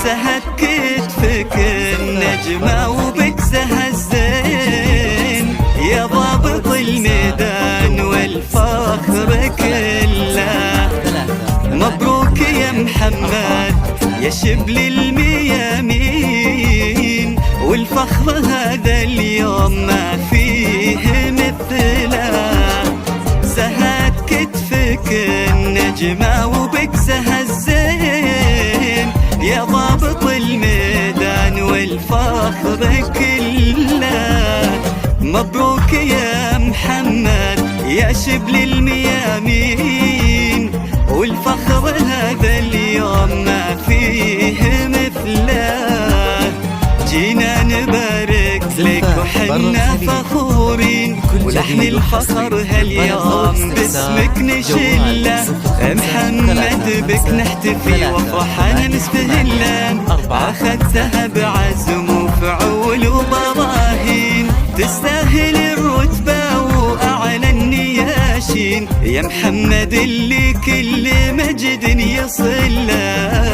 سهت كتفك النجمة وبك سهى الزين، يا ضابط الميدان والفخر كله. مبروك يا محمد يا شبل الميامين، والفخر هذا اليوم ما فيه مثله. سهت كتفك النجمة وبك سهى الزين، يا ضابط الميدان والفخر كله. مبروك يا محمد يا شبل الميامين، والفخر هذا اليوم ما فيه مثله. جينا نبارك لك وحنا فخورين، ولحن الفخر هاليوم باسمك نشله. محمد بك نحتفي وفرحان نستهله، أخذتها بعزم وفعول وبراهين، تستاهل الرتبة وأعلى النياشين، يا محمد اللي كل مجد يصل له.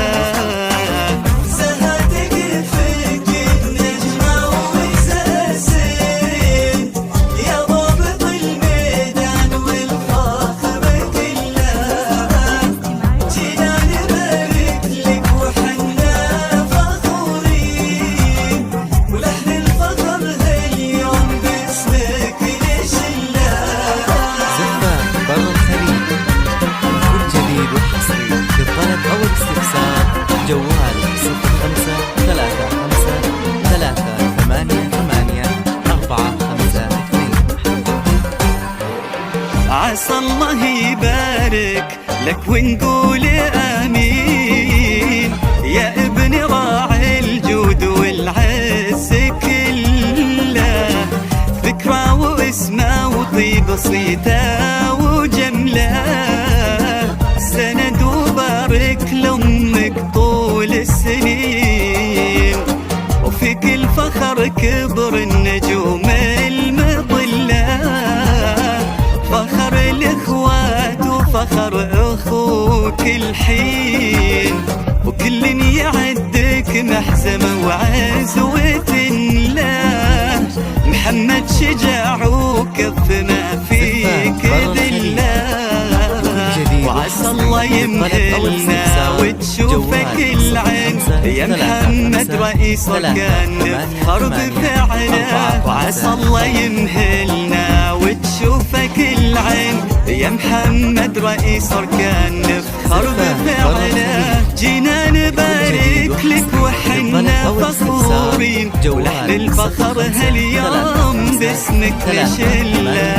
جوال 0553884552. عسى الله يبارك لك ونقول آمين، يا ابن راعي الجود والعز كله. فكرة واسمه وطيب صيته وجمله، سند وبارك لأمك طول السنين، وفي كل فخر كبر النجوم المظلة. فخر الإخوات وفخر أخوك الحين، وكل يعدك محزمة وعزوة له. محمد شجاع وكف ما فيك ذله، وعسى الله يمهلنا وتشوفك العين، يا محمد رئيس أركان نفخر بفعله. وعسى الله يمهلنا وتشوفك العين، يا محمد رئيس أركان نفخر بفعله. جينا نبارك لك وحنا فخورين، ولحن الفخر هاليوم باسمك نشله.